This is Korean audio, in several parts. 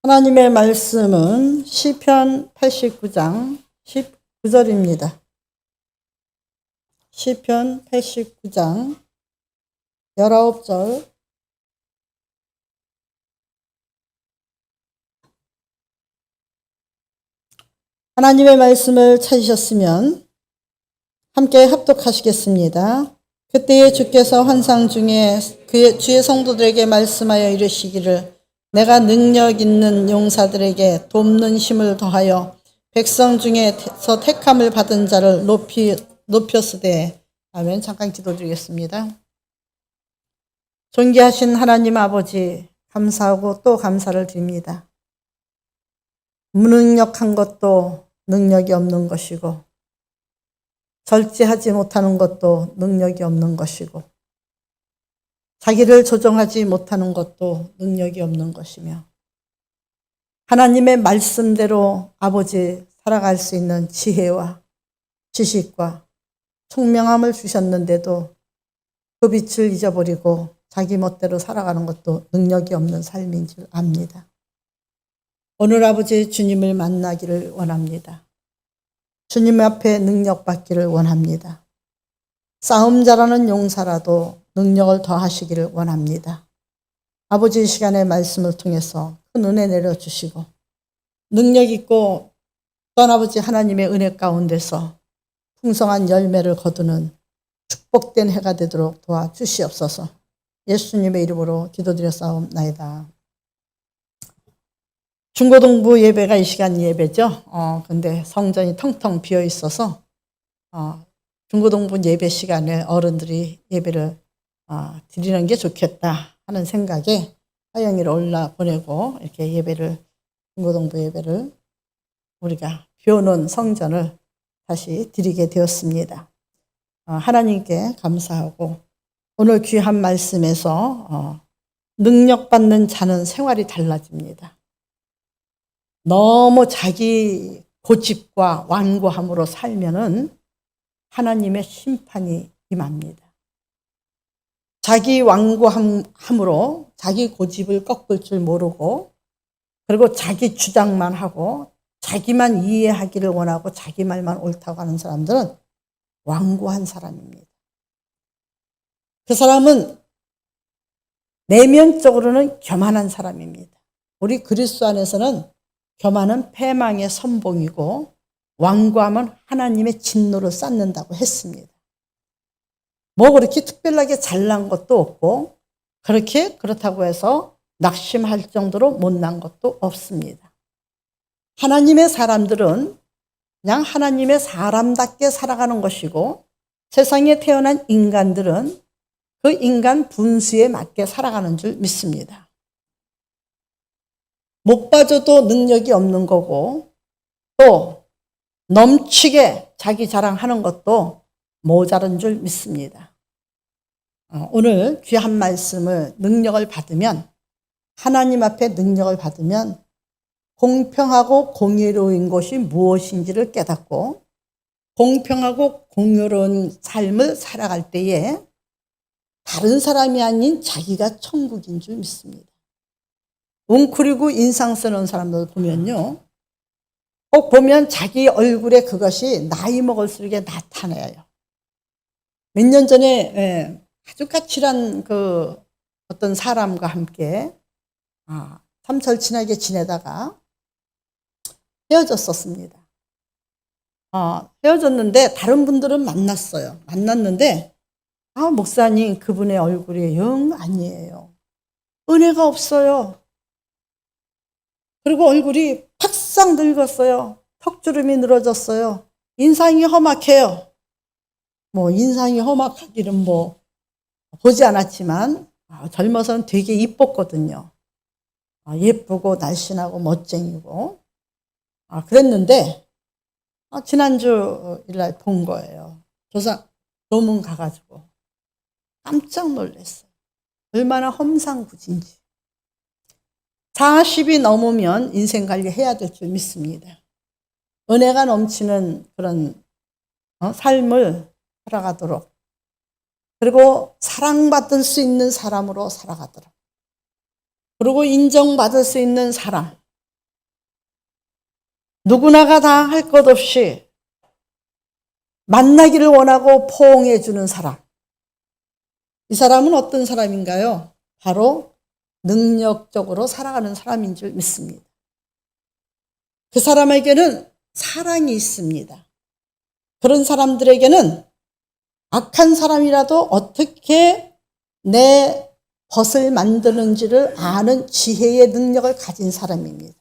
하나님의 말씀은 시편 89장 19절입니다. 시편 89장 19절. 하나님의 말씀을 찾으셨으면 함께 합독하시겠습니다. 그때에 주께서 환상 중에 그의 주의 성도들에게 말씀하여 이르시기를 내가 능력 있는 용사들에게 돕는 힘을 더하여 백성 중에서 택함을 받은 자를 높였으되. 아멘. 잠깐 기도드리겠습니다. 존귀하신 하나님 아버지, 감사하고 또 감사를 드립니다. 무능력한 것도 능력이 없는 것이고 절제하지 못하는 것도 능력이 없는 것이고 자기를 조정하지 못하는 것도 능력이 없는 것이며 하나님의 말씀대로 아버지 살아갈 수 있는 지혜와 지식과 총명함을 주셨는데도 그 빛을 잊어버리고 자기 멋대로 살아가는 것도 능력이 없는 삶인 줄 압니다. 오늘 아버지 주님을 만나기를 원합니다. 주님 앞에 능력 받기를 원합니다. 싸움 잘하는 용사라도 능력을 더하시기를 원합니다. 아버지 이 시간의 말씀을 통해서 큰 은혜 내려주시고 능력 있고 또 아버지 하나님의 은혜 가운데서 풍성한 열매를 거두는 축복된 해가 되도록 도와주시옵소서. 예수님의 이름으로 기도드렸사옵나이다. 중고등부 예배가 이 시간 예배죠. 근데 성전이 텅텅 비어 있어서 중고등부 예배 시간에 어른들이 예배를 드리는 게 좋겠다 하는 생각에 화영이를 올라 보내고 이렇게 예배를 중고등부 예배를 우리가 비워놓은 성전을 다시 드리게 되었습니다. 하나님께 감사하고 오늘 귀한 말씀에서 능력받는 자는 생활이 달라집니다. 너무 자기 고집과 완고함으로 살면은 하나님의 심판이 임합니다. 자기 완고함으로 자기 고집을 꺾을 줄 모르고 그리고 자기 주장만 하고 자기만 이해하기를 원하고 자기 말만 옳다고 하는 사람들은 완고한 사람입니다. 그 사람은 내면적으로는 교만한 사람입니다. 우리 그리스도 안에서는 교만은 패망의 선봉이고 완고함은 하나님의 진노를 쌓는다고 했습니다. 뭐 그렇게 특별하게 잘난 것도 없고 그렇다고 해서 낙심할 정도로 못난 것도 없습니다. 하나님의 사람들은 그냥 하나님의 사람답게 살아가는 것이고 세상에 태어난 인간들은 그 인간 분수에 맞게 살아가는 줄 믿습니다. 못 봐줘도 능력이 없는 거고 또 넘치게 자기 자랑하는 것도 모자른 줄 믿습니다. 오늘 귀한 말씀을 능력을 받으면 하나님 앞에 능력을 받으면 공평하고 공의로운 것이 무엇인지를 깨닫고 공평하고 공의로운 삶을 살아갈 때에 다른 사람이 아닌 자기가 천국인 줄 믿습니다. 웅크리고 인상 쓰는 사람들 보면요. 꼭 보면 자기 얼굴에 그것이 나이 먹을수록 나타나요. 몇 년 전에 아주 까칠한 그 어떤 사람과 함께 참 절친하게 지내다가 헤어졌었습니다. 헤어졌는데 다른 분들은 만났어요. 만났는데 목사님 그분의 얼굴이 영 아니에요. 은혜가 없어요. 그리고 얼굴이 팍싹 늙었어요. 턱주름이 늘어졌어요. 인상이 험악해요. 뭐 인상이 험악하기는 뭐 보지 않았지만 젊어서는 되게 이뻤거든요. 예쁘고 날씬하고 멋쟁이고 그랬는데 지난주 일날 본 거예요. 조상 노문 가가지고 깜짝 놀랐어요. 얼마나 험상궂은지. 40이 넘으면 인생 관리해야 될 줄 믿습니다. 은혜가 넘치는 그런 삶을 살아가도록 그리고 사랑받을 수 있는 사람으로 살아가도록 그리고 인정받을 수 있는 사람 누구나가 다 할 것 없이 만나기를 원하고 포옹해 주는 사람. 이 사람은 어떤 사람인가요? 바로 능력적으로 살아가는 사람인 줄 믿습니다. 그 사람에게는 사랑이 있습니다. 그런 사람들에게는 악한 사람이라도 어떻게 내 벗을 만드는지를 아는 지혜의 능력을 가진 사람입니다.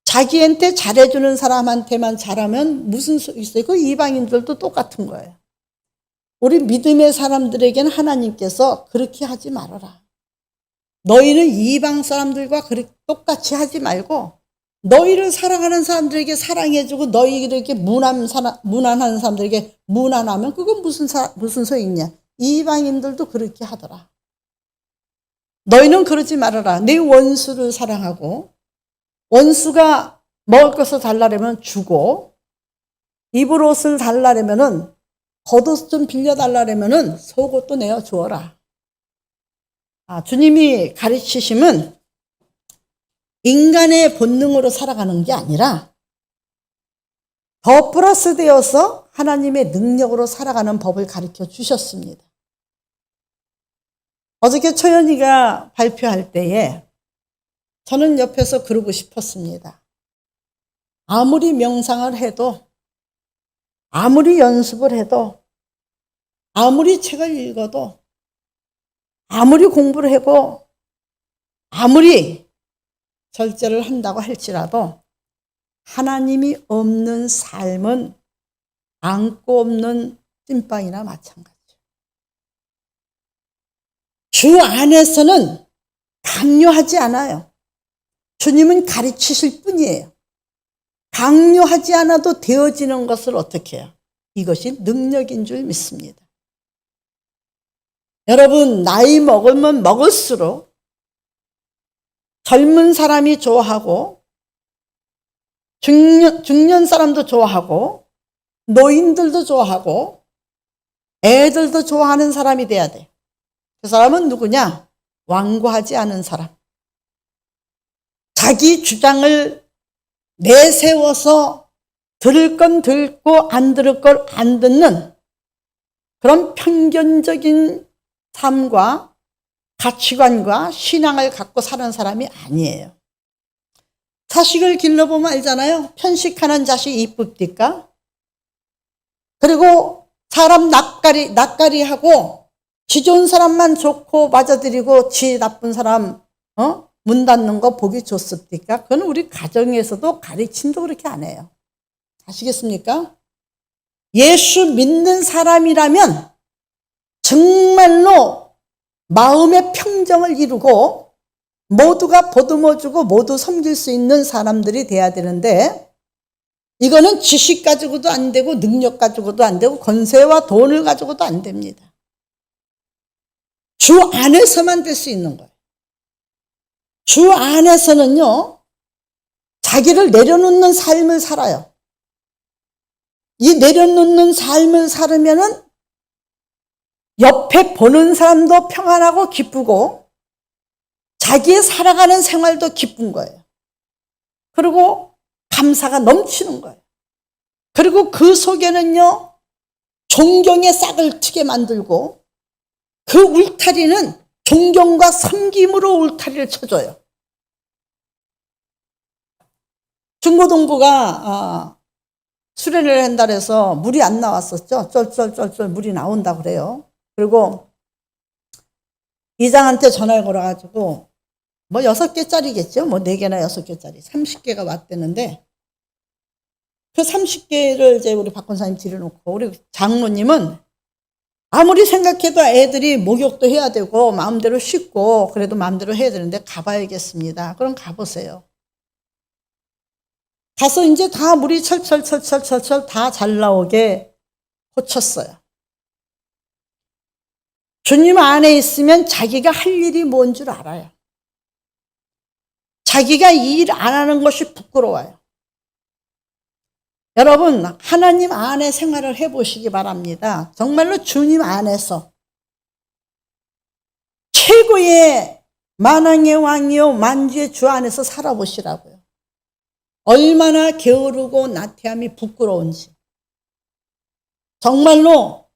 자기한테 잘해주는 사람한테만 잘하면 무슨 소용이 있어요? 그 이방인들도 똑같은 거예요. 우리 믿음의 사람들에게는 하나님께서 그렇게 하지 말아라. 너희는 이방 사람들과 똑같이 하지 말고 너희를 사랑하는 사람들에게 사랑해주고 너희에게 무난한 사람들에게 무난하면 그건 무슨 소용이 있냐. 이방인들도 그렇게 하더라. 너희는 그러지 말아라. 내 원수를 사랑하고 원수가 먹을 것을 달라면 주고 입을 옷을 달라면은 겉옷 좀 빌려달라면은 속옷도 내어 주어라. 주님이 가르치심은 인간의 본능으로 살아가는 게 아니라 더 플러스 되어서 하나님의 능력으로 살아가는 법을 가르쳐 주셨습니다. 어저께 초연이가 발표할 때에 저는 옆에서 그러고 싶었습니다. 아무리 명상을 해도 아무리 연습을 해도 아무리 책을 읽어도 아무리 공부를 하고 아무리 절제를 한다고 할지라도 하나님이 없는 삶은 안고 없는 찐빵이나 마찬가지죠. 주 안에서는 강요하지 않아요. 주님은 가르치실 뿐이에요. 강요하지 않아도 되어지는 것을 어떻게 해요? 이것이 능력인 줄 믿습니다. 여러분, 나이 먹으면 먹을수록 젊은 사람이 좋아하고 중년 사람도 좋아하고 노인들도 좋아하고 애들도 좋아하는 사람이 돼야 돼. 그 사람은 누구냐? 완고하지 않은 사람. 자기 주장을 내세워서 들을 건 듣고 안 들을 걸 안 듣는 그런 편견적인 삶과 가치관과 신앙을 갖고 사는 사람이 아니에요. 자식을 길러보면 알잖아요. 편식하는 자식 이쁩니까? 그리고 사람 낯가리하고 지 좋은 사람만 좋고 맞아들이고 지 나쁜 사람 문 닫는 거 보기 좋습니까? 그건 우리 가정에서도 가르침도 그렇게 안 해요. 아시겠습니까? 예수 믿는 사람이라면 정말로 마음의 평정을 이루고 모두가 보듬어주고 모두 섬길 수 있는 사람들이 돼야 되는데 이거는 지식 가지고도 안 되고 능력 가지고도 안 되고 권세와 돈을 가지고도 안 됩니다. 주 안에서만 될 수 있는 거예요. 주 안에서는요, 자기를 내려놓는 삶을 살아요. 이 내려놓는 삶을 살으면은 옆에 보는 사람도 평안하고 기쁘고 자기의 살아가는 생활도 기쁜 거예요. 그리고 감사가 넘치는 거예요. 그리고 그 속에는요, 존경의 싹을 트게 만들고 그 울타리는 존경과 섬김으로 울타리를 쳐줘요. 중고등부가 수련을 한다 해서 물이 안 나왔었죠. 쩔쩔쩔쩔 물이 나온다고 그래요. 그리고 이장한테 전화를 걸어가지고 뭐 6개짜리겠죠. 뭐 4개나 6개짜리 30개가 왔대는데 그 30개를 이제 우리 박 권사님 들여놓고 우리 장로님은 아무리 생각해도 애들이 목욕도 해야 되고 마음대로 씻고 그래도 마음대로 해야 되는데 가봐야겠습니다. 그럼 가보세요. 가서 이제 다 물이 철철 다 잘 나오게 고쳤어요. 주님 안에 있으면 자기가 할 일이 뭔 줄 알아요. 자기가 이 일 안 하는 것이 부끄러워요. 여러분, 하나님 안에 생활을 해보시기 바랍니다. 정말로 주님 안에서 최고의 만왕의 왕이요 만주의 주 안에서 살아보시라고요. 얼마나 게으르고 나태함이 부끄러운지. 정말로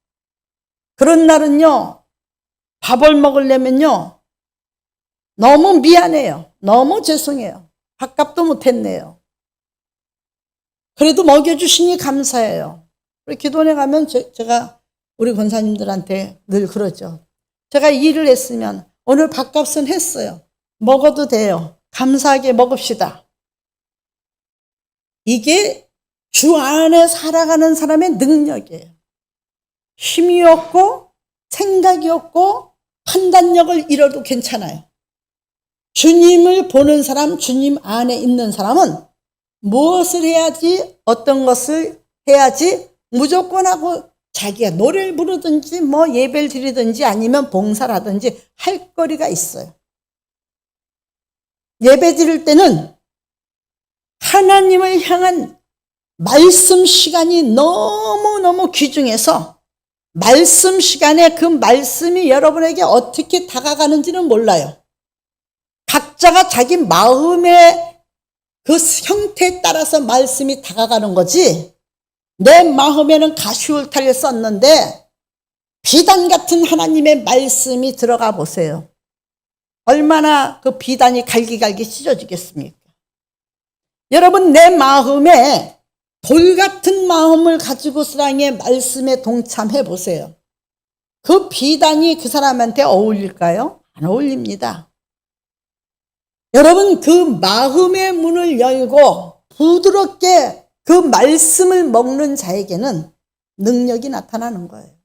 그런 날은요, 밥을 먹으려면요, 너무 미안해요. 너무 죄송해요. 밥값도 못했네요. 그래도 먹여주시니 감사해요. 우리 기도원에 가면 제가 우리 권사님들한테 늘 그러죠. 제가 일을 했으면 오늘 밥값은 했어요. 먹어도 돼요. 감사하게 먹읍시다. 이게 주 안에 살아가는 사람의 능력이에요. 힘이 없고 생각이 없고 판단력을 잃어도 괜찮아요. 주님을 보는 사람, 주님 안에 있는 사람은 무엇을 해야지, 어떤 것을 해야지 무조건 하고 자기가 노래를 부르든지 뭐 예배를 드리든지 아니면 봉사를 하든지 할 거리가 있어요. 예배 드릴 때는 하나님을 향한 말씀 시간이 너무너무 귀중해서 말씀 시간에 그 말씀이 여러분에게 어떻게 다가가는지는 몰라요. 각자가 자기 마음의 그 형태에 따라서 말씀이 다가가는 거지, 내 마음에는 가시울타리를 썼는데 비단 같은 하나님의 말씀이 들어가 보세요. 얼마나 그 비단이 갈기갈기 찢어지겠습니까? 여러분, 내 마음에 돌 같은 마음을 가지고 사랑의 말씀에 동참해 보세요. 그 비단이 그 사람한테 어울릴까요? 안 어울립니다. 여러분, 그 마음의 문을 열고 부드럽게 그 말씀을 먹는 자에게는 능력이 나타나는 거예요.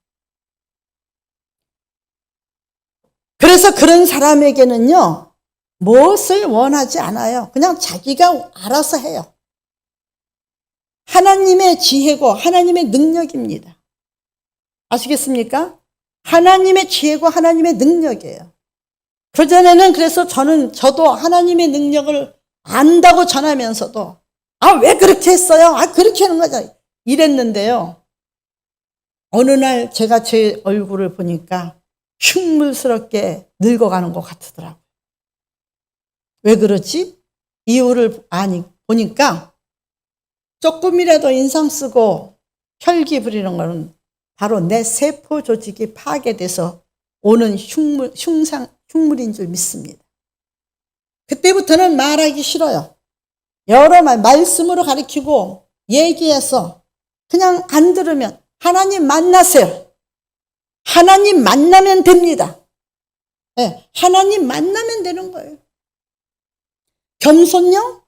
그래서 그런 사람에게는요, 무엇을 원하지 않아요. 그냥 자기가 알아서 해요. 하나님의 지혜고 하나님의 능력입니다. 아시겠습니까? 하나님의 지혜고 하나님의 능력이에요. 그전에는 그래서 저도 하나님의 능력을 안다고 전하면서도 왜 그렇게 했어요? 그렇게 하는 거죠. 이랬는데요. 어느 날 제가 제 얼굴을 보니까 흉물스럽게 늙어가는 것 같더라고요. 왜 그러지? 이유를 보니까 조금이라도 인상 쓰고 혈기 부리는 것은 바로 내 세포 조직이 파괴돼서 오는 흉물인 줄 믿습니다. 그때부터는 말하기 싫어요. 여러 말씀으로 가르치고 얘기해서 그냥 안 들으면 하나님 만나세요. 하나님 만나면 됩니다. 네, 하나님 만나면 되는 거예요. 겸손요?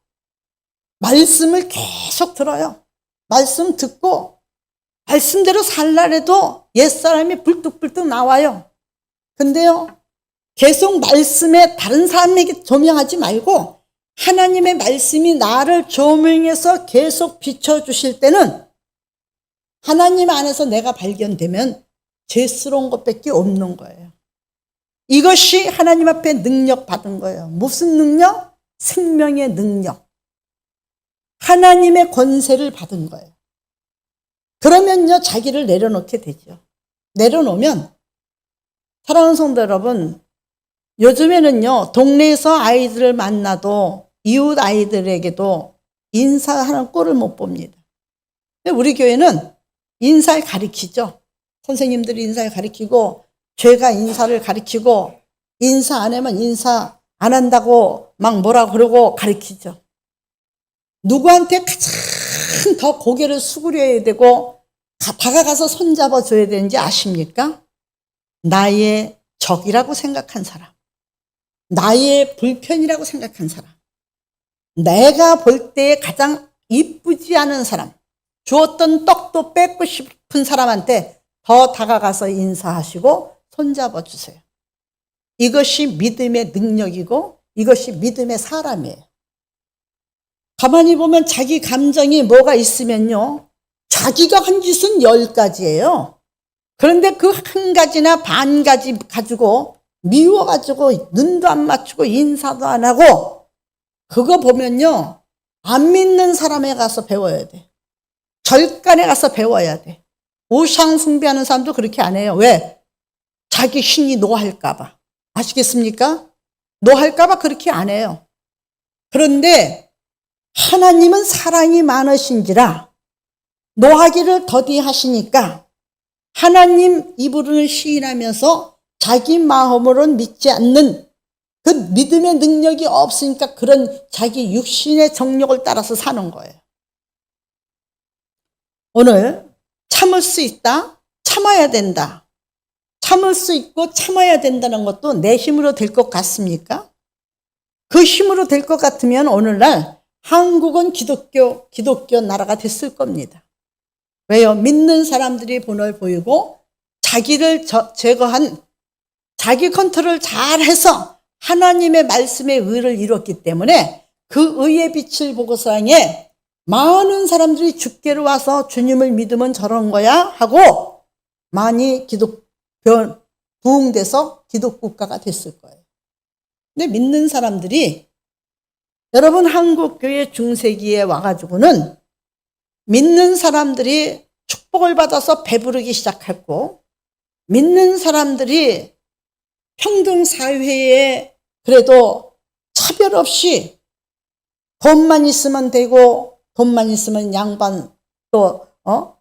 말씀을 계속 들어요. 말씀 듣고 말씀대로 살라래도 옛사람이 불뚝불뚝 나와요. 근데요, 계속 말씀에 다른 사람에게 조명하지 말고 하나님의 말씀이 나를 조명해서 계속 비춰주실 때는 하나님 안에서 내가 발견되면 죄스러운 것밖에 없는 거예요. 이것이 하나님 앞에 능력 받은 거예요. 무슨 능력? 생명의 능력. 하나님의 권세를 받은 거예요. 그러면요, 자기를 내려놓게 되죠. 내려놓으면, 사랑하는 성도 여러분, 요즘에는요, 동네에서 아이들을 만나도 이웃 아이들에게도 인사하는 꼴을 못 봅니다. 근데 우리 교회는 인사를 가르치죠. 선생님들이 인사를 가르치고, 죄가 인사를 가르치고, 인사 안 하면 인사 안 한다고 막 뭐라 그러고 가르치죠. 누구한테 가장 더 고개를 수그려야 되고 다가가서 손잡아 줘야 되는지 아십니까? 나의 적이라고 생각한 사람, 나의 불편이라고 생각한 사람, 내가 볼 때 가장 이쁘지 않은 사람, 주었던 떡도 뺏고 싶은 사람한테 더 다가가서 인사하시고 손잡아 주세요. 이것이 믿음의 능력이고 이것이 믿음의 사람이에요. 가만히 보면 자기 감정이 뭐가 있으면요, 자기가 한 짓은 10가지예요. 그런데 그 한 가지나 반 가지 가지고 미워가지고 눈도 안 맞추고 인사도 안 하고, 그거 보면요, 안 믿는 사람에 가서 배워야 돼. 절간에 가서 배워야 돼. 우상 숭배하는 사람도 그렇게 안 해요. 왜? 자기 신이 노할까 봐. 아시겠습니까? 노할까 봐 그렇게 안 해요. 그런데 하나님은 사랑이 많으신지라 노하기를 더디하시니까 하나님 이부를 시인하면서 자기 마음으로는 믿지 않는 그 믿음의 능력이 없으니까 그런 자기 육신의 정욕을 따라서 사는 거예요. 오늘 참을 수 있다, 참아야 된다. 참을 수 있고 참아야 된다는 것도 내 힘으로 될 것 같습니까? 그 힘으로 될 것 같으면 오늘날 한국은 기독교 나라가 됐을 겁니다. 왜요? 믿는 사람들이 본을 보이고 자기를 제거한 자기 컨트롤을 잘해서 하나님의 말씀의 의를 이뤘기 때문에 그 의의 빛을 보고서 향해 많은 사람들이 주께로 와서 주님을 믿으면 저런 거야 하고 많이 부흥돼서 기독국가가 됐을 거예요. 근데 믿는 사람들이 여러분 한국교회 중세기에 와가지고는 믿는 사람들이 축복을 받아서 배부르기 시작했고 믿는 사람들이 평등사회에 그래도 차별 없이 돈만 있으면 되고 돈만 있으면 양반 또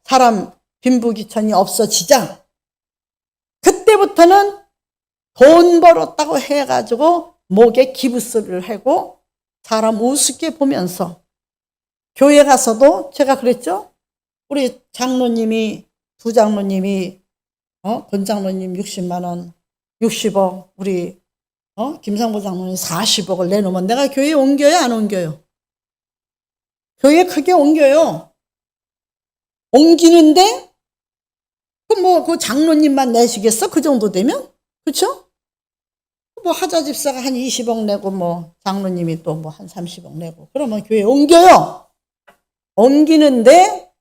사람 빈부귀천이 없어지자 그때부터는 돈 벌었다고 해가지고 목에 기부스를 하고 사람 우습게 보면서 교회 가서도 제가 그랬죠. 우리 장로님이 두 장로님이 권 장로님 60만 원 60억 우리 김상보 장로님 40억을 내놓으면 내가 교회에 옮겨요 안 옮겨요? 교회 크게 옮겨요. 옮기는데 그 장로님만 내시겠어? 그 정도 되면? 그렇죠? 하자 집사가 한 20억 내고 장로님이 또 한 30억 내고 그러면 교회 옮겨요. 옮기는데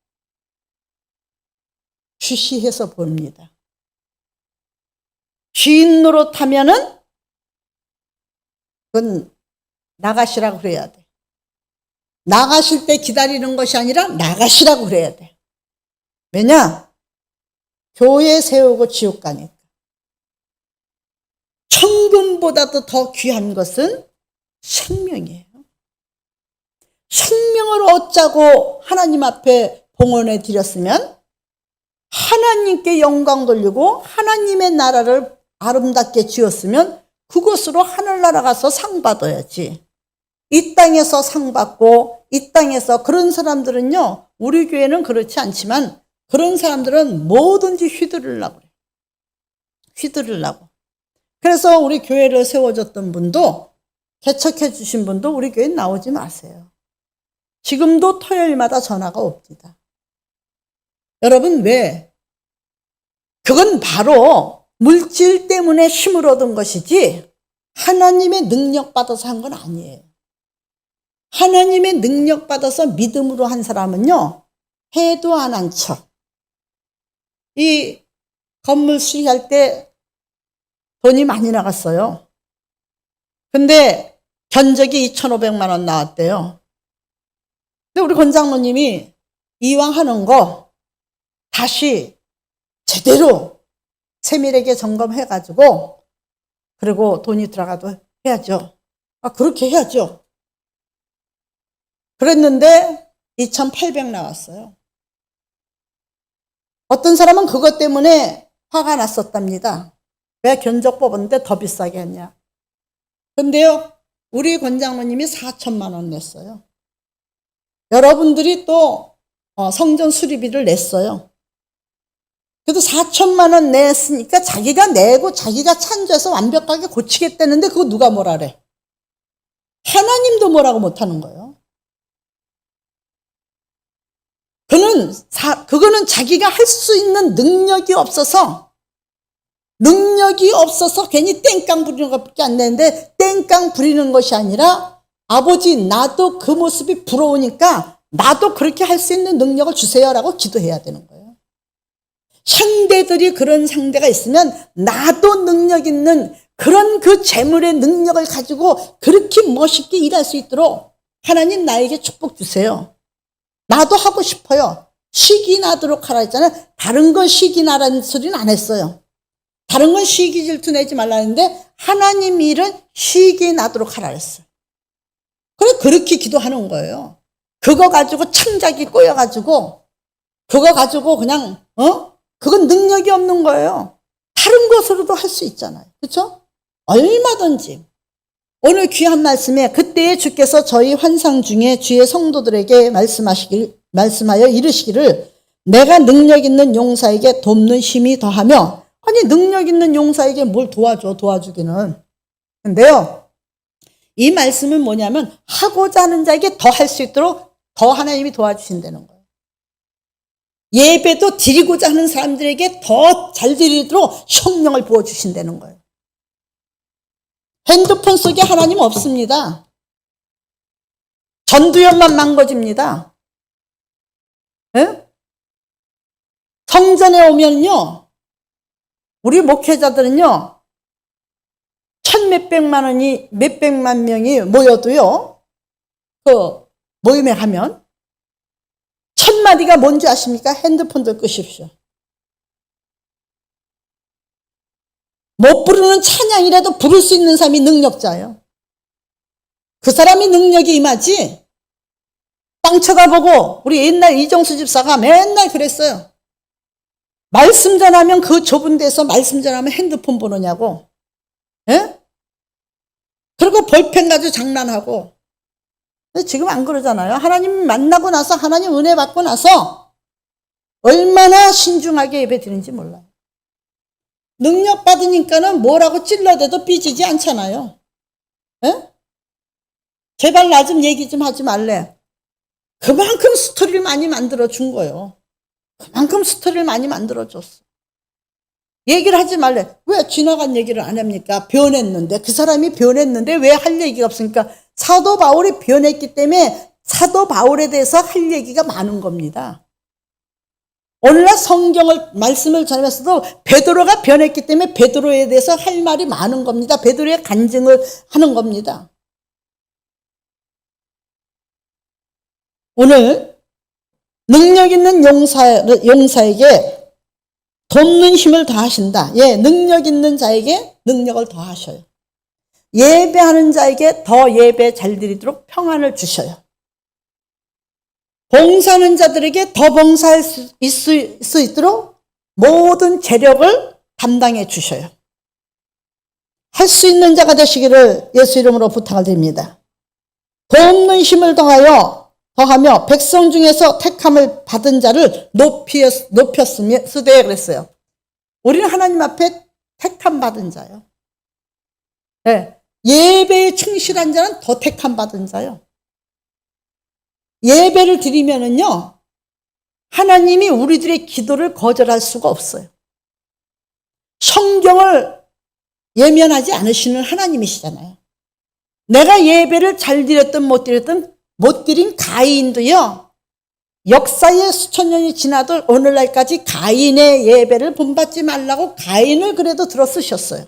주시해서 봅니다. 주인 노릇하면은 그건 나가시라고 그래야 돼. 나가실 때 기다리는 것이 아니라 나가시라고 그래야 돼. 왜냐? 교회 세우고 지옥 가니까. 천금보다도 더 귀한 것은 생명이에요. 생명을 얻자고 하나님 앞에 봉헌해 드렸으면 하나님께 영광 돌리고 하나님의 나라를 아름답게 지었으면 그곳으로 하늘나라 가서 상 받아야지. 이 땅에서 상 받고 이 땅에서 그런 사람들은요. 우리 교회는 그렇지 않지만 그런 사람들은 뭐든지 휘두르려고 그래요. 휘두르려고. 그래서 우리 교회를 세워줬던 분도 개척해 주신 분도 우리 교회에 나오지 마세요. 지금도 토요일마다 전화가 옵니다. 여러분 왜? 그건 바로 물질 때문에 힘을 얻은 것이지 하나님의 능력 받아서 한 건 아니에요. 하나님의 능력 받아서 믿음으로 한 사람은요. 해도 안 한 척. 이 건물 수리할 때 돈이 많이 나갔어요. 근데 견적이 2,500만 원 나왔대요. 근데 우리 권 장로님이 이왕 하는 거 다시 제대로 세밀하게 점검해가지고 그리고 돈이 들어가도 해야죠. 그렇게 해야죠. 그랬는데 2,800 나왔어요. 어떤 사람은 그것 때문에 화가 났었답니다. 왜 견적 뽑았는데 더 비싸게 했냐. 근데요, 우리 권 장로님이 4천만 원 냈어요. 여러분들이 또 성전 수리비를 냈어요. 그래도 4천만 원 냈으니까 자기가 내고 자기가 찬조해서 완벽하게 고치겠다는데 그거 누가 뭐라래? 하나님도 뭐라고 못하는 거예요. 그거는 자기가 할 수 있는 능력이 없어서 괜히 땡깡 부리는 것밖에 안 되는데 땡깡 부리는 것이 아니라 아버지 나도 그 모습이 부러우니까 나도 그렇게 할 수 있는 능력을 주세요라고 기도해야 되는 거예요. 상대들이 그런 상대가 있으면 나도 능력 있는 그런 그 재물의 능력을 가지고 그렇게 멋있게 일할 수 있도록 하나님 나에게 축복 주세요. 나도 하고 싶어요. 시기 나도록 하라 했잖아요. 다른 건 시기 나라는 소리는 안 했어요. 다른 건 시기 질투 내지 말라 했는데 하나님 일은 시기 나도록 하라 했어요. 그래 그렇게 기도하는 거예요. 그거 가지고 창작이 꼬여가지고 그거 가지고 그냥 그건 능력이 없는 거예요. 다른 것으로도 할 수 있잖아요. 그렇죠? 얼마든지. 오늘 귀한 말씀에 그때에 주께서 저희 환상 중에 주의 성도들에게 말씀하여 이르시기를 내가 능력 있는 용사에게 돕는 힘이 더하며 아니 능력 있는 용사에게 뭘 도와주기는. 근데요. 이 말씀은 뭐냐면 하고자 하는 자에게 더 할 수 있도록 더 하나님이 도와주신다는 거예요. 예배도 드리고자 하는 사람들에게 더 잘 드리도록 성령을 부어주신다는 거예요. 핸드폰 속에 하나님 없습니다. 전두엽만 망가집니다. 네? 성전에 오면요. 우리 목회자들은요. 몇백만 명이 모여도요. 그 모임에 가면 1000마디가 뭔지 아십니까? 핸드폰도 끄십시오. 못 부르는 찬양이라도 부를 수 있는 사람이 능력자예요. 그 사람이 능력이 임하지. 땅 쳐다보고 우리 옛날 이정수 집사가 맨날 그랬어요. 말씀 전하면 그 좁은 데서 말씀 전하면 핸드폰 보느냐고. 예? 그리고 볼펜 가지고 장난하고. 지금 안 그러잖아요. 하나님 만나고 나서 하나님 은혜 받고 나서 얼마나 신중하게 예배 드리는지 몰라요. 능력 받으니까는 뭐라고 찔러대도 삐지지 않잖아요. 에? 제발 나 좀 얘기 좀 하지 말래. 그만큼 스토리를 많이 만들어 준 거예요. 그만큼 스토리를 많이 만들어 줬어. 얘기를 하지 말래. 왜 지나간 얘기를 안 합니까? 변했는데 그 사람이 변했는데 왜 할 얘기가 없습니까? 사도 바울이 변했기 때문에 사도 바울에 대해서 할 얘기가 많은 겁니다. 오늘날 성경을 말씀을 전하면서도 베드로가 변했기 때문에 베드로에 대해서 할 말이 많은 겁니다. 베드로의 간증을 하는 겁니다. 오늘 능력 있는 용사에게 돕는 힘을 더하신다. 예, 능력 있는 자에게 능력을 더하셔요. 예배하는 자에게 더 예배 잘 드리도록 평안을 주셔요. 봉사하는 자들에게 더 봉사할 수 있도록 모든 재력을 담당해 주셔요. 할 수 있는 자가 되시기를 예수 이름으로 부탁을 드립니다. 돕는 힘을 더하며 백성 중에서 택함을 받은 자를 높였으며 쓰되 그랬어요. 우리는 하나님 앞에 택함 받은 자요. 네. 예배에 충실한 자는 더 택함 받은 자요. 예배를 드리면은요, 하나님이 우리들의 기도를 거절할 수가 없어요. 성경을 예면하지 않으시는 하나님이시잖아요. 내가 예배를 잘 드렸든 못 드린 가인도요, 역사의 수천 년이 지나도 오늘날까지 가인의 예배를 본받지 말라고 가인을 그래도 들어 쓰셨어요.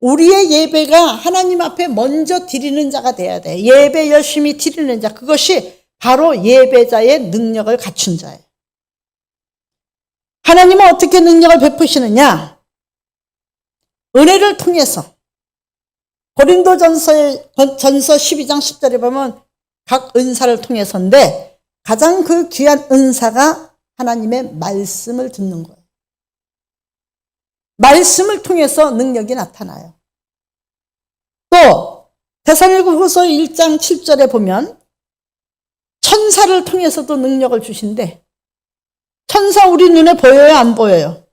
우리의 예배가 하나님 앞에 먼저 드리는 자가 돼야 돼. 예배 열심히 드리는 자. 그것이 바로 예배자의 능력을 갖춘 자예요. 하나님은 어떻게 능력을 베푸시느냐? 은혜를 통해서. 고린도전서 12장 10절에 보면 각 은사를 통해서인데 가장 그 귀한 은사가 하나님의 말씀을 듣는 거예요. 말씀을 통해서 능력이 나타나요. 또 데살로니가후서 1장 7절에 보면 천사를 통해서도 능력을 주신대. 천사 우리 눈에 보여요? 안 보여요?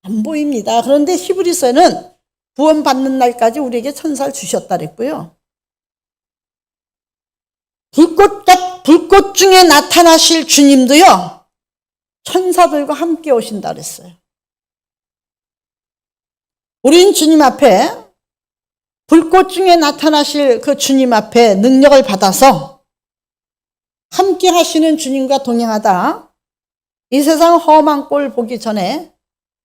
안 보입니다. 그런데 히브리서에는 구원받는 날까지 우리에게 천사를 주셨다 그랬고요. 불꽃 중에 나타나실 주님도요. 천사들과 함께 오신다 그랬어요. 우린 주님 앞에 불꽃 중에 나타나실 그 주님 앞에 능력을 받아서 함께 하시는 주님과 동행하다 이 세상 험한 꼴 보기 전에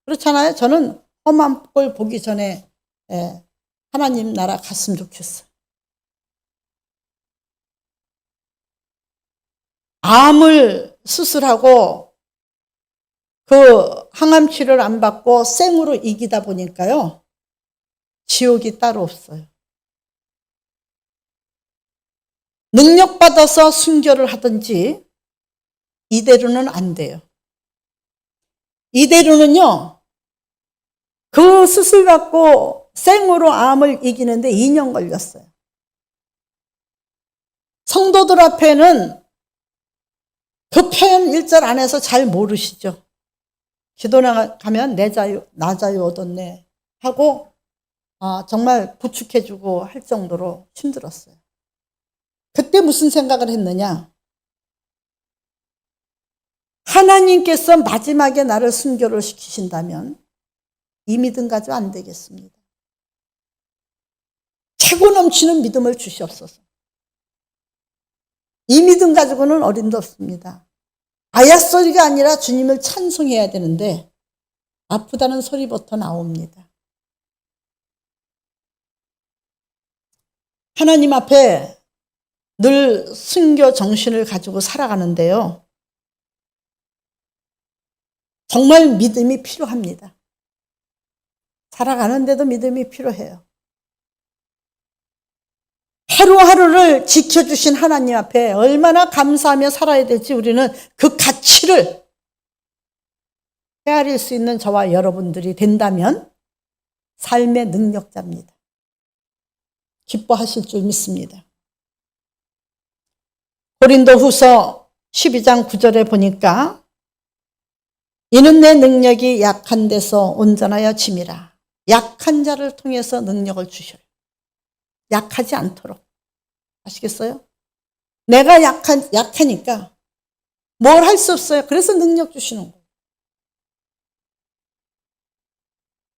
그렇잖아요. 저는 험한 꼴 보기 전에 하나님 나라 갔으면 좋겠어요. 암을 수술하고 그 항암 치료를 안 받고 생으로 이기다 보니까요. 지옥이 따로 없어요. 능력받아서 순교를 하든지 이대로는 안 돼요. 이대로는요, 그 수술 받고 생으로 암을 이기는데 2년 걸렸어요. 성도들 앞에는 그 표현 1절 안에서 잘 모르시죠. 기도 나가면 내 자유, 나 자유 얻었네 하고 정말 부축해주고 할 정도로 힘들었어요. 그때 무슨 생각을 했느냐? 하나님께서 마지막에 나를 순교를 시키신다면 이 믿음 가지고 안 되겠습니다. 차고 넘치는 믿음을 주시옵소서. 이 믿음 가지고는 어림도 없습니다. 아야 소리가 아니라 주님을 찬송해야 되는데 아프다는 소리부터 나옵니다. 하나님 앞에 늘 순교 정신을 가지고 살아가는데요. 정말 믿음이 필요합니다. 살아가는데도 믿음이 필요해요. 하루하루를 지켜주신 하나님 앞에 얼마나 감사하며 살아야 될지 우리는 그 가치를 헤아릴 수 있는 저와 여러분들이 된다면 삶의 능력자입니다. 기뻐하실 줄 믿습니다. 고린도후서 12장 9절에 보니까 이는 내 능력이 약한 데서 온전하여 짐이라. 약한 자를 통해서 능력을 주셔요. 약하지 않도록. 아시겠어요? 내가 약하니까 뭘 할 수 없어요. 그래서 능력 주시는 거예요.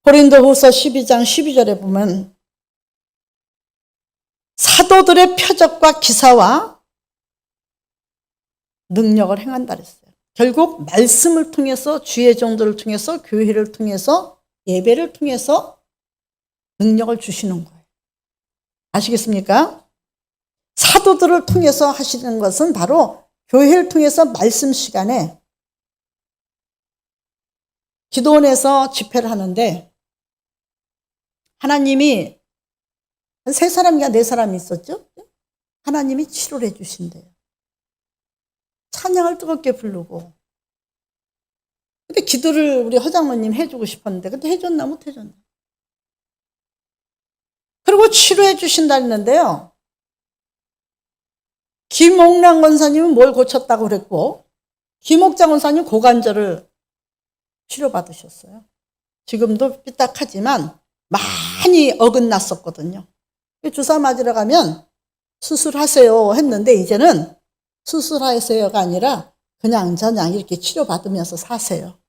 고린도후서 12장 12절에 보면 사도들의 표적과 기사와 능력을 행한다 그랬어요. 결국 말씀을 통해서 주의 종들을 통해서 교회를 통해서 예배를 통해서 능력을 주시는 거예요. 아시겠습니까? 사도들을 통해서 하시는 것은 바로 교회를 통해서 말씀 시간에 기도원에서 집회를 하는데 하나님이 3사람인가 4사람이 있었죠? 하나님이 치료를 해주신대요. 찬양을 뜨겁게 부르고. 근데 기도를 우리 허장로님 해주고 싶었는데 근데 해줬나 못 해줬나. 그리고 치료해 주신다 했는데요. 김옥랑 권사님은 뭘 고쳤다고 그랬고 김옥장 권사님 고관절을 치료받으셨어요. 지금도 삐딱하지만 많이 어긋났었거든요. 주사 맞으러 가면 수술하세요 했는데 이제는 수술하세요가 아니라 그냥 이렇게 치료받으면서 사세요.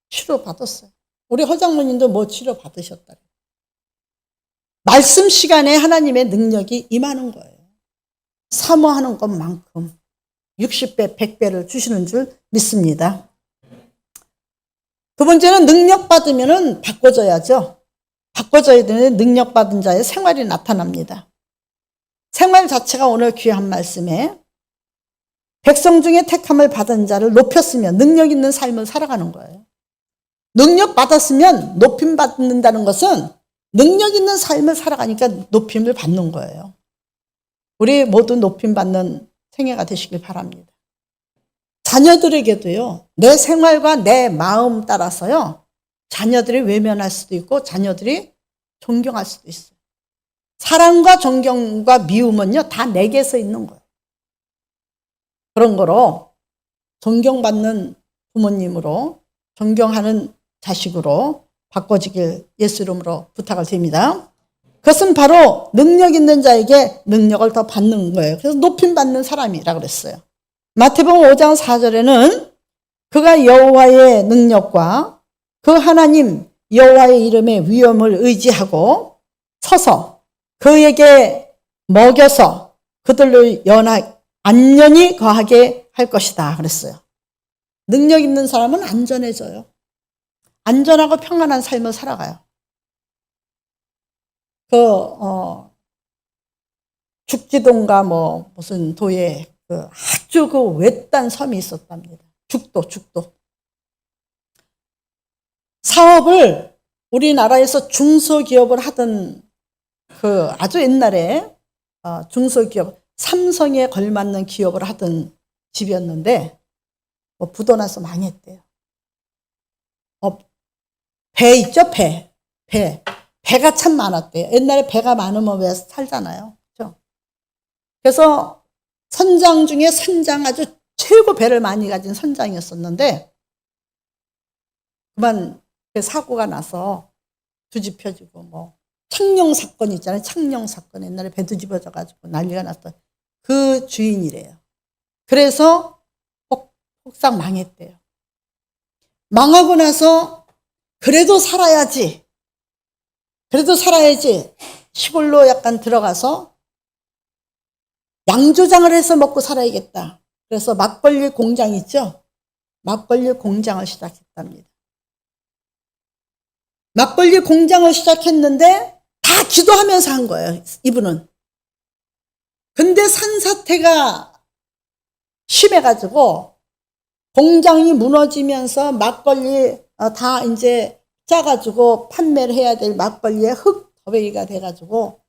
치료받았어요. 우리 허장모님도 뭐 치료받으셨다. 말씀 시간에 하나님의 능력이 임하는 거예요. 사모하는 것만큼 60배, 100배를 주시는 줄 믿습니다. 두 번째는 능력 받으면 바꿔줘야죠. 바꿔줘야 되는 능력 받은 자의 생활이 나타납니다. 생활 자체가 오늘 귀한 말씀에 백성 중에 택함을 받은 자를 높였으면 능력 있는 삶을 살아가는 거예요. 능력 받았으면 높임 받는다는 것은 능력 있는 삶을 살아가니까 높임을 받는 거예요. 우리 모두 높임 받는 생애가 되시길 바랍니다. 자녀들에게도요, 내 생활과 내 마음 따라서요, 자녀들이 외면할 수도 있고 자녀들이 존경할 수도 있어요. 사랑과 존경과 미움은요, 다 내게서 있는 거예요. 그런 거로 존경받는 부모님으로 존경하는 자식으로 바꿔지길 예수 이름으로 부탁을 드립니다. 그것은 바로 능력 있는 자에게 능력을 더 받는 거예요. 그래서 높임 받는 사람이라 그랬어요. 마태복음 5장 4절에는 그가 여호와의 능력과 그 하나님 여호와의 이름의 위엄을 의지하고 서서 그에게 먹여서 그들로 안전히 거하게 할 것이다 그랬어요. 능력 있는 사람은 안전해져요. 안전하고 평안한 삶을 살아가요. 죽지동가 무슨 도에 아주 외딴 섬이 있었답니다. 죽도. 사업을 우리나라에서 중소기업을 하던 아주 옛날에 중소기업 삼성에 걸맞는 기업을 하던 집이었는데 뭐 부도 나서 망했대요. 배 있죠? 배가 참 많았대요. 옛날에 배가 많으면 왜 살잖아요. 그렇죠? 그래서 선장 중에 선장, 아주 최고 배를 많이 가진 선장이었었는데 그만 사고가 나서 뒤집혀지고 뭐 창녕 사건 있잖아요. 창녕 사건, 옛날에 배 뒤집어져 가지고 난리가 났던 그 주인이래요. 그래서 폭삭 망했대요. 망하고 나서 그래도 살아야지 시골로 약간 들어가서 양조장을 해서 먹고 살아야겠다. 그래서 막걸리 공장 있죠? 막걸리 공장을 시작했답니다. 막걸리 공장을 시작했는데 다 기도하면서 한 거예요, 이분은. 근데 산사태가 심해가지고 공장이 무너지면서 막걸리 다 이제 짜가지고 판매를 해야 될 막걸리에 흙더베이가 돼가지고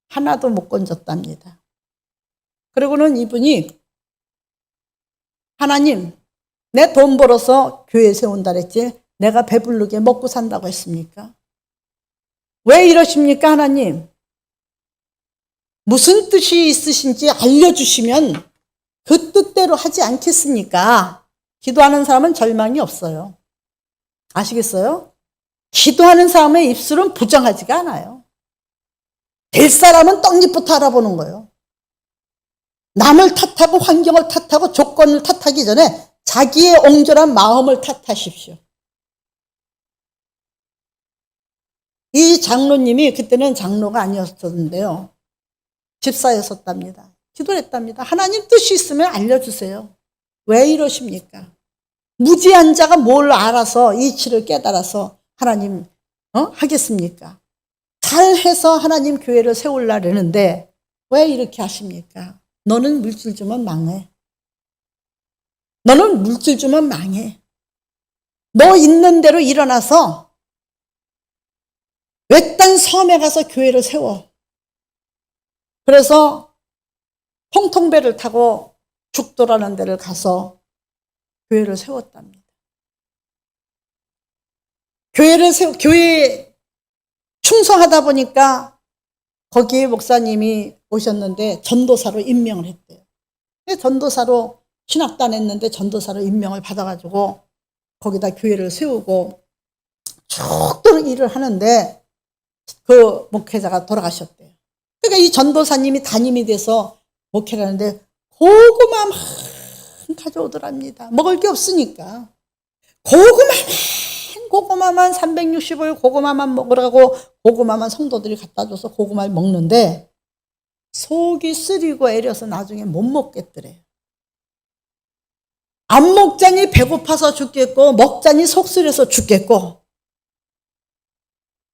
하나도 못 건졌답니다. 그리고는 이분이 하나님, 내 돈 벌어서 교회 세운다 그랬지 내가 배부르게 먹고 산다고 했습니까? 왜 이러십니까, 하나님? 무슨 뜻이 있으신지 알려주시면 그 뜻대로 하지 않겠습니까? 기도하는 사람은 절망이 없어요. 아시겠어요? 기도하는 사람의 입술은 부정하지가 않아요. 될 사람은 떡잎부터 알아보는 거예요. 남을 탓하고 환경을 탓하고 조건을 탓하기 전에 자기의 옹졸한 마음을 탓하십시오. 이 장로님이 그때는 장로가 아니었었는데요. 집사였었답니다. 기도를 했답니다. 하나님 뜻이 있으면 알려주세요. 왜 이러십니까? 무지한 자가 뭘 알아서 이치를 깨달아서 하나님 하겠습니까? 잘해서 하나님 교회를 세우려는데 왜 이렇게 하십니까? 너는 물질 주면 망해. 너는 물질 주면 망해. 너 있는 대로 일어나서 외딴 섬에 가서 교회를 세워. 그래서 통통배를 타고 죽도라는 데를 가서 교회를 세웠답니다. 교회에 충성하다 보니까 거기에 목사님이 오셨는데 전도사로 임명을 했대요. 전도사로 신학도 안 했는데 전도사로 임명을 받아가지고 거기다 교회를 세우고 쭉 일을 하는데 그 목회자가 돌아가셨대요. 그러니까 이 전도사님이 담임이 돼서 목회를 하는데 고구마 가져오더랍니다. 먹을 게 없으니까. 고구마만 360을 고구마만 먹으라고 고구마만 성도들이 갖다 줘서 고구마를 먹는데 속이 쓰리고 애려서 나중에 못 먹겠더래요. 안 먹자니 배고파서 죽겠고 먹자니 속 쓰려서 죽겠고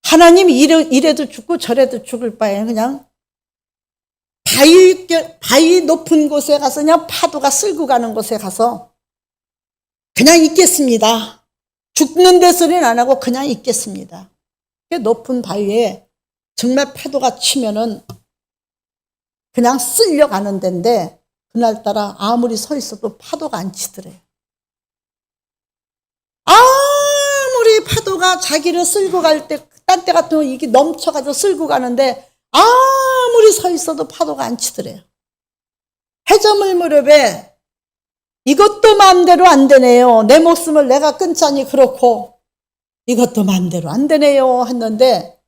하나님 이래도 죽고 저래도 죽을 바에 그냥 바위 높은 곳에 가서 그냥 파도가 쓸고 가는 곳에 가서 그냥 있겠습니다. 죽는 데 소리는 안 하고 그냥 있겠습니다. 높은 바위에 정말 파도가 치면은 그냥 쓸려가는 데인데 그날따라 아무리 서 있어도 파도가 안 치더래요. 아무리 파도가 자기를 쓸고 갈 때, 딴 때 같으면 이게 넘쳐가지고 쓸고 가는데 아무리 서 있어도 파도가 안 치더래요. 해저물 무렵에 이것도 마음대로 안 되네요. 내 목숨을 내가 끊자니 그렇고 이것도 마음대로 안 되네요 했는데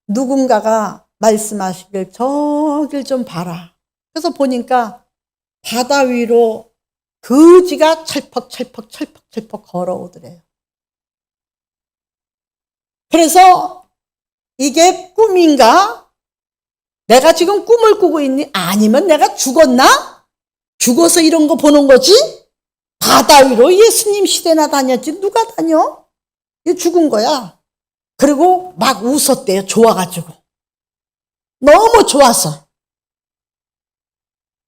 누군가가 말씀하시길 저길 좀 봐라. 그래서 보니까 바다 위로 거지가 철퍽철퍽 걸어오더래요. 그래서 이게 꿈인가? 내가 지금 꿈을 꾸고 있니? 아니면 내가 죽었나? 죽어서 이런 거 보는 거지? 바다 위로 예수님 시대나 다녔지 누가 다녀? 얘 죽은 거야. 그리고 막 웃었대요. 좋아가지고. 너무 좋아서.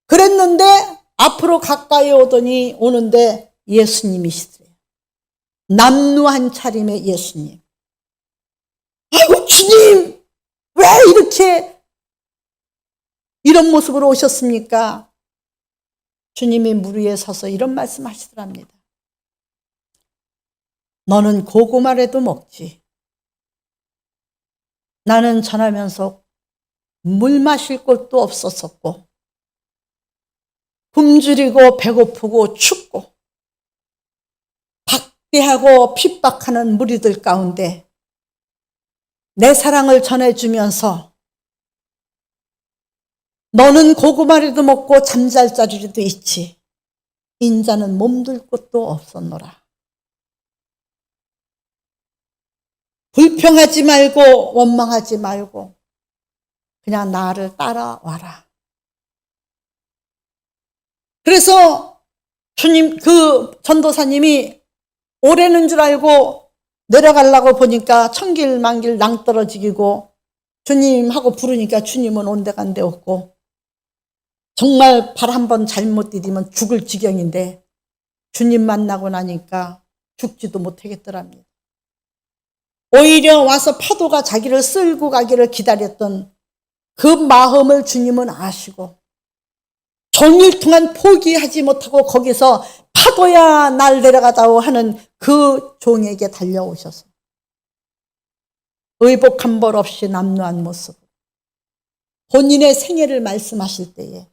그랬는데 앞으로 가까이 오는데 예수님이시더래요. 남루한 차림의 예수님. 아이고 주님 왜 이렇게 이런 모습으로 오셨습니까? 주님이 물 위에 서서 이런 말씀하시더랍니다. 너는 고구마라도 먹지. 나는 전하면서 물 마실 곳도 없었었고, 굶주리고 배고프고 춥고 박대하고 핍박하는 무리들 가운데 내 사랑을 전해주면서 너는 고구마라도 먹고 잠잘 자리라도 있지. 인자는 몸둘 곳도 없었노라. 불평하지 말고 원망하지 말고 그냥 나를 따라와라. 그래서 주님, 그 전도사님이 오래는 줄 알고 내려가려고 보니까 천길만길 낭떠러지기고 주님하고 부르니까 주님은 온데간데 없고 정말 발 한 번 잘못 디디면 죽을 지경인데 주님 만나고 나니까 죽지도 못하겠더랍니다. 오히려 와서 파도가 자기를 쓸고 가기를 기다렸던 그 마음을 주님은 아시고 종일 동안 포기하지 못하고 거기서 파도야 날 내려가다오 하는 그 종에게 달려오셔서 의복한 벌 없이 남루한 모습, 본인의 생애를 말씀하실 때에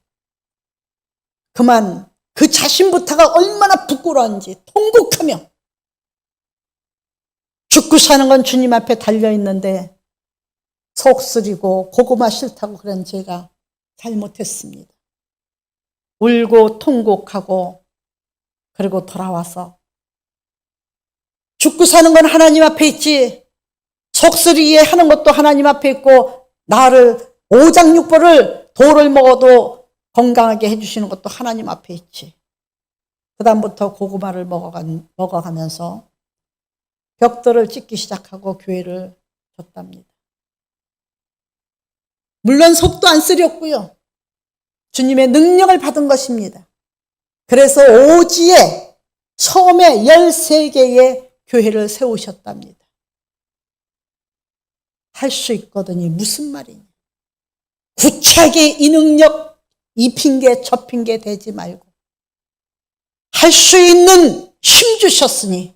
그만 그 자신부터가 얼마나 부끄러운지 통곡하며 죽고 사는 건 주님 앞에 달려있는데 속 쓰리고 고구마 싫다고 그런 제가 잘못했습니다. 울고 통곡하고 그리고 돌아와서 죽고 사는 건 하나님 앞에 있지, 속쓰리게 하는 것도 하나님 앞에 있고 나를 오장육부를 돌을 먹어도 건강하게 해주시는 것도 하나님 앞에 있지. 그 다음부터 고구마를 먹어가면서 벽돌을 찍기 시작하고 교회를 줬답니다. 물론 속도 안 쓰렸고요. 주님의 능력을 받은 것입니다. 그래서 오지에 처음에 13개의 교회를 세우셨답니다. 할 수 있거든요. 무슨 말이냐. 구차하게 이 능력, 이 핑계 저 핑계 대지 말고 할 수 있는 힘 주셨으니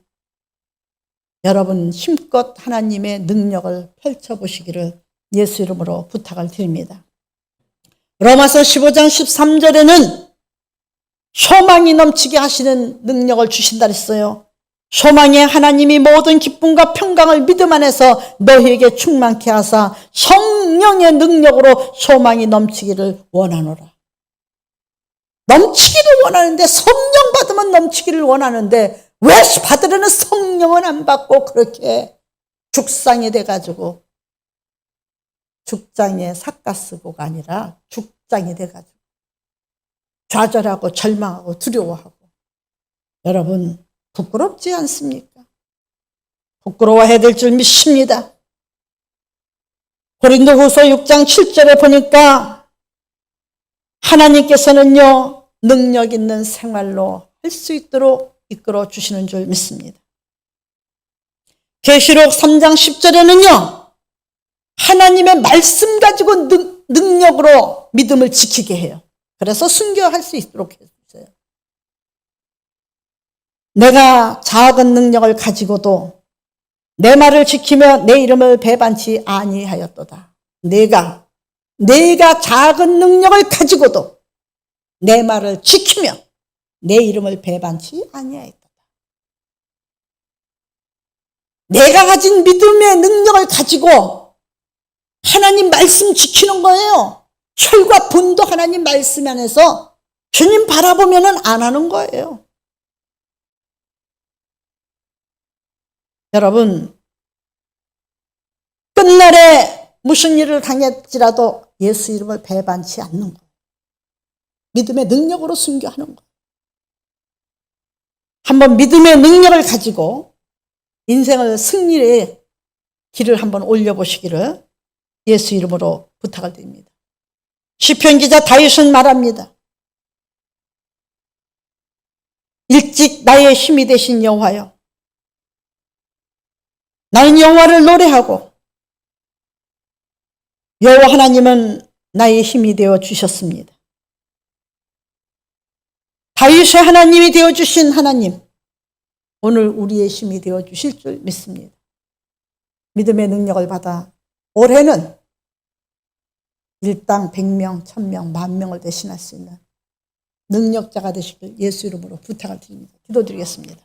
여러분 힘껏 하나님의 능력을 펼쳐보시기를 예수 이름으로 부탁을 드립니다. 로마서 15장 13절에는 소망이 넘치게 하시는 능력을 주신다 그랬어요. 소망에 하나님이 모든 기쁨과 평강을 믿음 안에서 너희에게 충만케 하사 성령의 능력으로 소망이 넘치기를 원하노라. 넘치기를 원하는데, 성령 받으면 넘치기를 원하는데 왜 받으려는 성령은 안 받고 그렇게 죽상이 돼가지고, 죽장에 삿가스고가 아니라 죽장이 돼가지고 좌절하고 절망하고 두려워하고. 여러분 부끄럽지 않습니까? 부끄러워해야 될 줄 믿습니다. 고린도후서 6장 7절에 보니까 하나님께서는요 능력 있는 생활로 할 수 있도록 이끌어 주시는 줄 믿습니다. 계시록 3장 10절에는요 하나님의 말씀 가지고 능력으로 믿음을 지키게 해요. 그래서 순교할 수 있도록 해주세요. 내가 작은 능력을 가지고도 내 말을 지키며 내 이름을 배반치 아니하였도다. 내가 작은 능력을 가지고도 내 말을 지키며 내 이름을 배반치 아니하였도다. 내가 가진 믿음의 능력을 가지고 하나님 말씀 지키는 거예요. 혈과 분도 하나님 말씀 안에서 주님 바라보면 안 하는 거예요. 여러분, 끝날에 무슨 일을 당할지라도 예수 이름을 배반치 않는 거예요. 믿음의 능력으로 순교하는 거예요. 한번 믿음의 능력을 가지고 인생을 승리의 길을 한번 올려보시기를 예수 이름으로 부탁을 드립니다. 시편 기자 다윗은 말합니다. 일찍 나의 힘이 되신 여호와여, 나는 여호와를 노래하고 여호와 하나님은 나의 힘이 되어 주셨습니다. 다윗의 하나님이 되어 주신 하나님, 오늘 우리의 힘이 되어 주실 줄 믿습니다. 믿음의 능력을 받아 올해는 일당 100명, 1000명, 10,000명을 대신할 수 있는 능력자가 되시길 예수 이름으로 부탁을 드립니다. 기도드리겠습니다.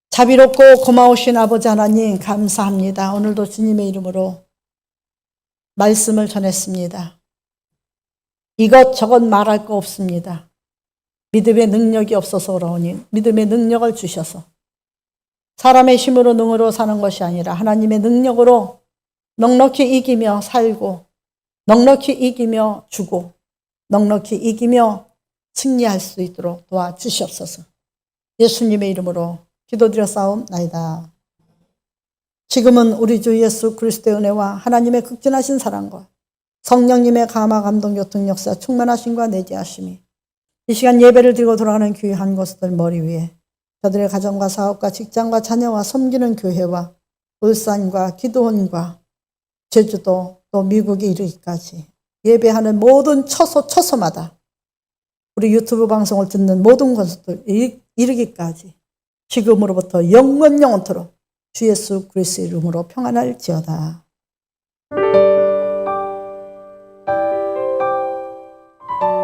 자비롭고 고마우신 아버지 하나님 감사합니다. 오늘도 주님의 이름으로 말씀을 전했습니다. 이것저것 말할 거 없습니다. 믿음의 능력이 없어서 그러니 믿음의 능력을 주셔서 사람의 힘으로 능으로 사는 것이 아니라 하나님의 능력으로 넉넉히 이기며 살고 넉넉히 이기며 주고 넉넉히 이기며 승리할 수 있도록 도와주시옵소서. 예수님의 이름으로 기도드렸사옵나이다. 지금은 우리 주 예수 그리스도의 은혜와 하나님의 극진하신 사랑과 성령님의 감화 감동 교통 역사 충만하심과 내재하심이 이 시간 예배를 드리고 돌아가는 귀한 것들 머리 위에 저들의 가정과 사업과 직장과 자녀와 섬기는 교회와 울산과 기도원과 제주도 또 미국에 이르기까지 예배하는 모든 처소마다 우리 유튜브 방송을 듣는 모든 것들 이르기까지 지금으로부터 영원토록 주 예수 그리스도의 이름으로 평안할지어다.